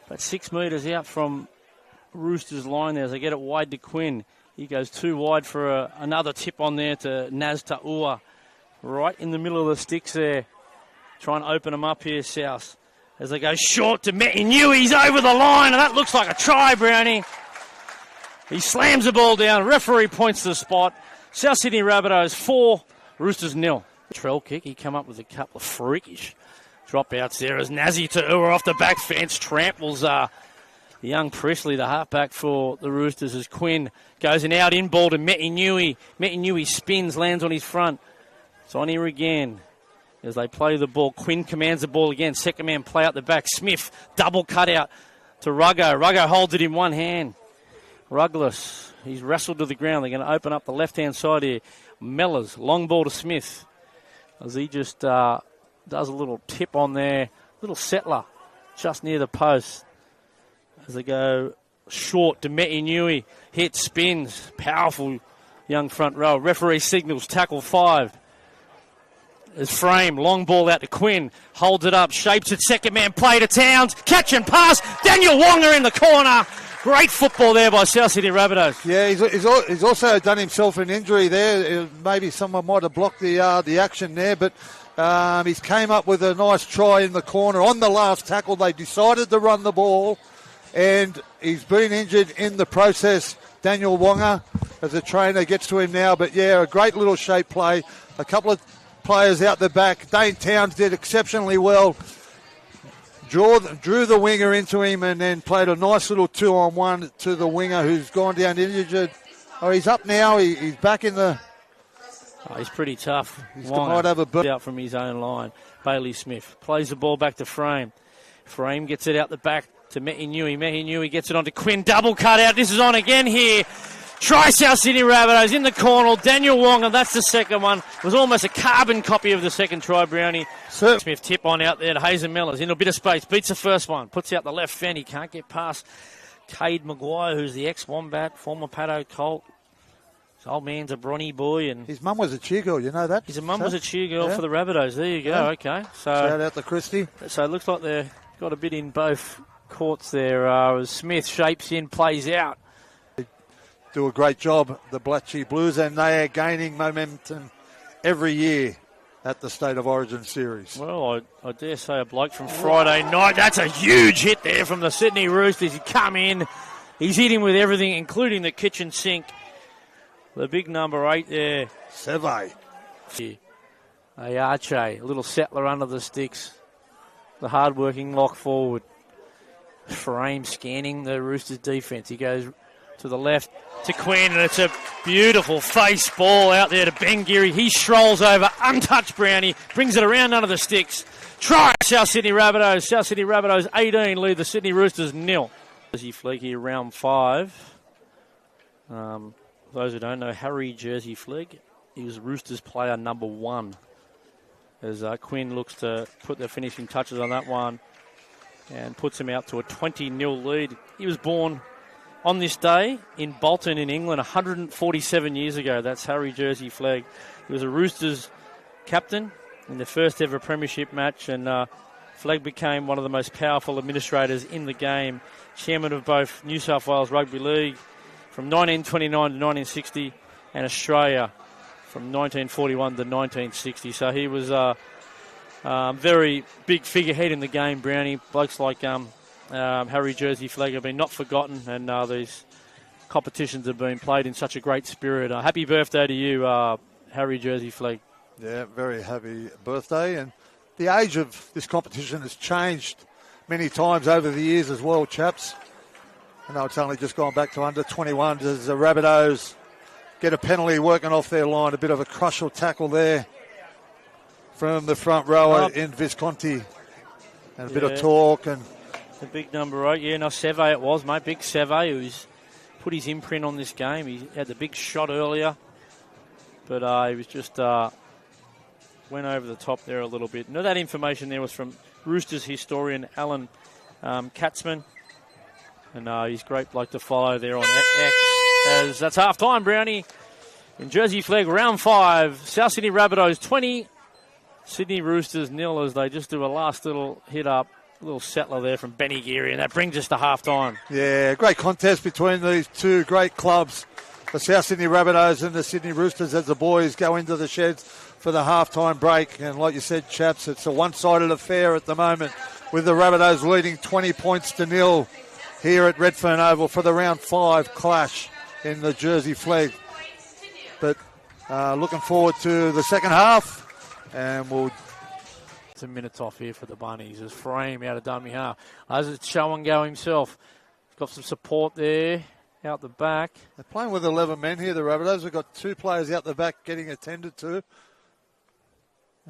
But 6 metres out from Roosters' line there as they get it wide to Quinn. He goes too wide for another tip on there to Naz Ta'ua. Right in the middle of the sticks there. Trying to open them up here, South. As they go short to Metinui. He's over the line, and that looks like a try, Brownie. He slams the ball down. Referee points to the spot. South Sydney Rabbitohs 4, Roosters 0. Trell kick. He come up with a couple of freakish dropouts there as Nazi Ta'ua off the back fence tramples the young Presley, the halfback for the Roosters, as Quinn goes an out in ball to Metinui. Metinui spins, lands on his front. It's on here again as they play the ball. Quinn commands the ball again. Second man play out the back. Smith, double cutout to Ruggo. Ruggo holds it in one hand. Rugless, he's wrestled to the ground. They're going to open up the left-hand side here. Mellors, long ball to Smith as he just does a little tip on there. Little settler just near the post. As they go short to Metinui. Hit, spins. Powerful young front row. Referee signals tackle 5. As Frame, long ball out to Quinn. Holds it up, shapes it. Second man play to Towns. Catch and pass. Daniel Wonga in the corner. Great football there by South Sydney Rabbitohs. Yeah, he's also done himself an injury there. Maybe someone might have blocked the action there, but he's came up with a nice try in the corner. On the last tackle, they decided to run the ball, and he's been injured in the process. Daniel Wonga, as a trainer, gets to him now. But, yeah, a great little shape play. A couple of players out the back. Dane Towns did exceptionally well. Drew the winger into him and then played a nice little 2-on-1 to the winger who's gone down injured. Oh, he's up now. He's back in the... Oh, he's pretty tough. He might have a bit out from his own line. Bailey Smith plays the ball back to Frame. Frame gets it out the back to Metinui. Metinui gets it onto Quinn. Double cut out. This is on again here. Try South Sydney Rabbitohs in the corner. Daniel Wonga, that's the second one. It was almost a carbon copy of the second try, Brownie. Smith tip on out there to Hazen Mellors. In a bit of space. Beats the first one. Puts out the left fend. He can't get past Cade Maguire, who's the ex-Wombat, former Paddo Colt. His old man's a brawny boy. And his mum was a cheer girl, you know that? His mum was a cheer girl for the Rabbitohs. There you go, okay. So, shout out to Christy. So it looks like they've got a bit in both courts there as Smith shapes in, plays out. Do a great job, the Blatchy Blues, and they are gaining momentum every year at the State of Origin series. Well, I dare say a bloke from Friday night. That's a huge hit there from the Sydney Roosters. He come in. He's hitting with everything, including the kitchen sink. The big number 8 there. Seve. Ayache, a little settler under the sticks. The hard-working lock forward. Frame scanning the Roosters defence. He goes to the left to Quinn, and it's a beautiful face ball out there to Ben Geary. He strolls over, untouched Brownie, brings it around under the sticks. Try South Sydney Rabbitohs. South Sydney Rabbitohs 18 lead the Sydney Roosters 0. Jersey Flegg here, round 5. Those who don't know, Harry Jersey Flegg, he was Roosters player number 1. As Quinn looks to put the finishing touches on that one and puts him out to a 20-0 lead. He was born on this day in Bolton in England 147 years ago. That's Harry Jersey Flegg. He was a Roosters captain in the first ever premiership match, and Flegg became one of the most powerful administrators in the game, chairman of both New South Wales Rugby League from 1929 to 1960 and Australia from 1941 to 1960. So he was a very big figurehead in the game, Brownie. Blokes like Harry Jersey Flegg have been not forgotten, and these competitions have been played in such a great spirit. Happy birthday to you, Harry Jersey Flegg. Yeah, very happy birthday. And the age of this competition has changed many times over the years as well, chaps. I know it's only just gone back to under 21 as the Rabbitohs get a penalty working off their line. A bit of a crucial tackle there from the front rower in Visconti. And a bit of talk and... The big number 8, yeah, no, Seve it was, mate. Big Seve, who's put his imprint on this game. He had the big shot earlier, but he was just went over the top there a little bit. Now, that information there was from Roosters historian Alan Katzman, and he's a great bloke to follow there on X. As that's half-time, Brownie. In Jersey Flegg, round 5, South Sydney Rabbitohs 20, Sydney Roosters 0 as they just do a last little hit up A little settler there from Benny Geary, and that brings us to half-time. Yeah, great contest between these two great clubs, the South Sydney Rabbitohs and the Sydney Roosters, as the boys go into the sheds for the half-time break. And like you said, chaps, it's a one-sided affair at the moment, with the Rabbitohs leading 20 points to 0 here at Redfern Oval for the round 5 clash in the Jersey Flegg. But looking forward to the second half, and we'll... It's a minute off here for the Bunnies as Frame out of dummy half. As it's show and go himself. He's got some support there out the back. They're playing with 11 men here, the Rabbitohs. We've got 2 players out the back getting attended to.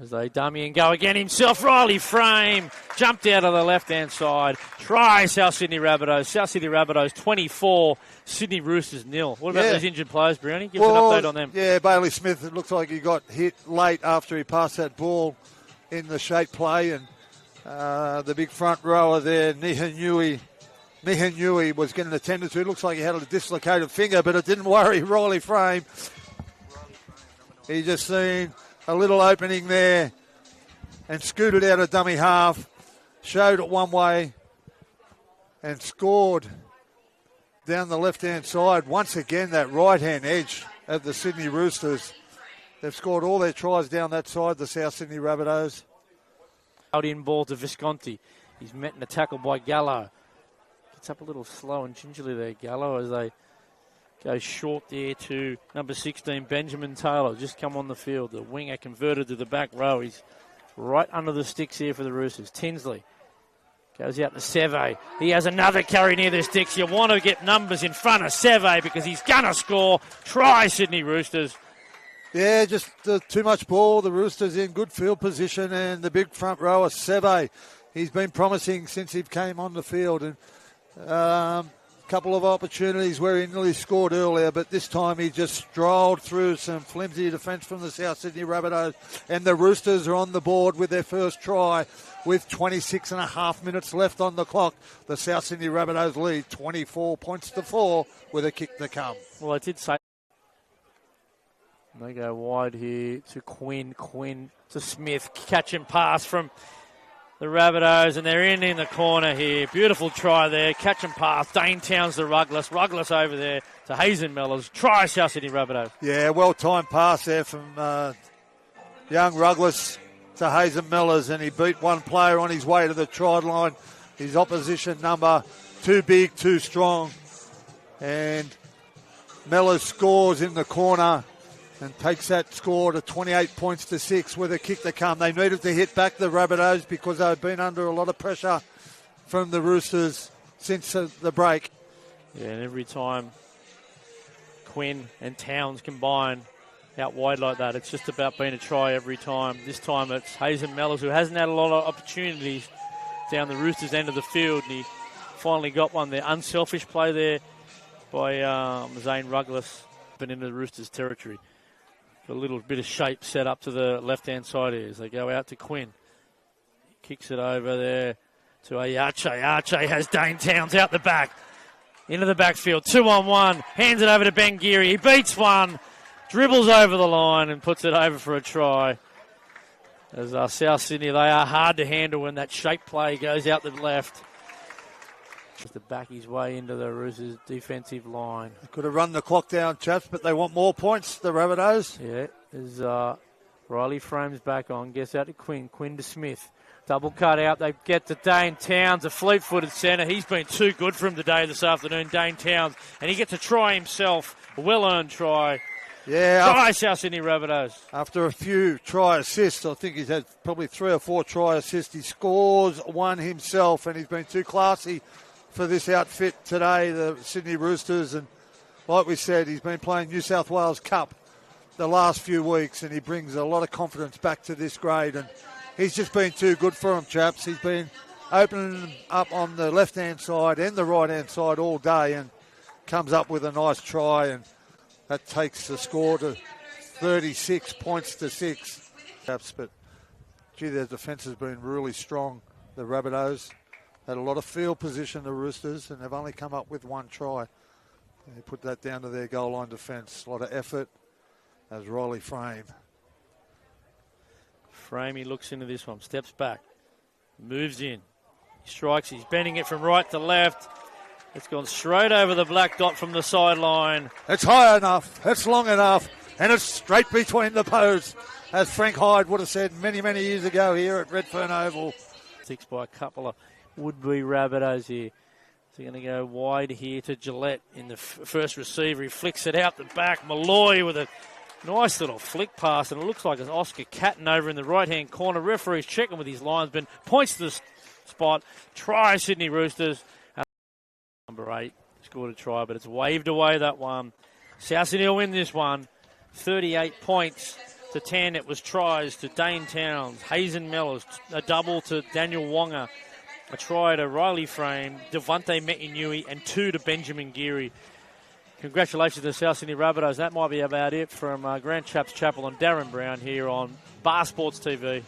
As they dummy and go again himself, Riley Frame jumped out of the left-hand side. Try South Sydney Rabbitohs. South Sydney Rabbitohs 24, Sydney Roosters 0. What about those injured players, Brownie? Give us an update on them. Yeah, Bailey Smith, it looks like he got hit late after he passed that ball in the shape play. And the big front rower there, Nihanui, was getting attended to. It looks like he had a dislocated finger, but it didn't worry Riley Frame. He just seen a little opening there and scooted out of dummy half, showed it one way and scored down the left-hand side. Once again, that right-hand edge of the Sydney Roosters. They've scored all their tries down that side, the South Sydney Rabbitohs. Out in ball to Visconti. He's met in a tackle by Gallo. Gets up a little slow and gingerly there, Gallo, as they go short there to number 16, Benjamin Taylor. Just come on the field. The winger converted to the back row. He's right under the sticks here for the Roosters. Tinsley goes out to Seve. He has another carry near the sticks. You want to get numbers in front of Seve because he's going to score. Try Sydney Roosters. Yeah, just too much ball. The Roosters in good field position, and the big front rower, Seve, he's been promising since he came on the field. And couple of opportunities where he nearly scored earlier, but this time he just strolled through some flimsy defence from the South Sydney Rabbitohs, and the Roosters are on the board with their first try with 26 and a half minutes left on the clock. The South Sydney Rabbitohs lead 24 points to 4 with a kick to come. Well, I did say they go wide here to Quinn to Smith, catch and pass from the Rabbitohs, and they're in the corner here. Beautiful try there. Catch and pass. Dane Towns to Rugless. Rugless over there to Hazen Mellors. Try South Sydney Rabbitohs. Yeah, well-timed pass there from young Rugless to Hazen Mellors, and he beat one player on his way to the try line. His opposition number, too big, too strong. And Mellors scores in the corner and takes that score to 28 points to 6 with a kick to come. They needed to hit back the Rabbitohs because they've been under a lot of pressure from the Roosters since the break. Yeah, and every time Quinn and Towns combine out wide like that, it's just about being a try every time. This time it's Hazen Mellors, who hasn't had a lot of opportunities down the Roosters' end of the field, and he finally got one there. Unselfish play there by Zane Rugless, but into the Roosters' territory. A little bit of shape set up to the left-hand side here as they go out to Quinn. He kicks it over there to Ayache. Ayache has Dane Towns out the back. Into the backfield. 2-on-1. Hands it over to Ben Geary. He beats one. Dribbles over the line and puts it over for a try. As South Sydney, they are hard to handle when that shape play goes out the left. Just to back his way into the Roosters' defensive line. They could have run the clock down, chaps, but they want more points, the Rabbitohs. Yeah, as Riley Frame's back on, gets out to Quinn to Smith. Double cut out, they get to Dane Towns, a fleet-footed centre. He's been too good for him today this afternoon, Dane Towns, and he gets a try himself, a well-earned try. Yeah, try South Sydney Rabbitohs. After a few try assists, I think he's had probably 3 or 4 try assists. He scores one himself, and he's been too classy for this outfit today, the Sydney Roosters. And like we said, he's been playing New South Wales Cup the last few weeks, and he brings a lot of confidence back to this grade. And he's just been too good for him, chaps. He's been opening up on the left-hand side and the right-hand side all day, and comes up with a nice try, and that takes the score to 36 points to 6. Chaps, but gee, their defence has been really strong, the Rabbitohs. Had a lot of field position, the Roosters, and they've only come up with 1 try. They put that down to their goal line defence. A lot of effort as Riley Frame. Frame, he looks into this one, steps back, moves in. strikes. He's bending it from right to left. It's gone straight over the black dot from the sideline. It's high enough. It's long enough. And it's straight between the posts, as Frank Hyde would have said many, many years ago here at Redfern Oval. 6 by a couple of would-be Rabbitohs here. So going to go wide here to Gillette in the first receiver. He flicks it out the back. Malloy with a nice little flick pass, and it looks like it's Oscar Catton over in the right-hand corner. Referee's checking with his linesman. Points to the spot. Try Sydney Roosters. Number 8 scored a try, but it's waved away, that one. South Sydney will win this one. 38 points to 10. It was tries to Dane Towns, Hazen Mellors, a double to Daniel Wonga, a try to Riley Frame, Devontae Metinui, and 2 to Benjamin Geary. Congratulations to the South Sydney Rabbitohs. That might be about it from Grand Chaps Chapel and Darren Brown here on Bar Sports TV.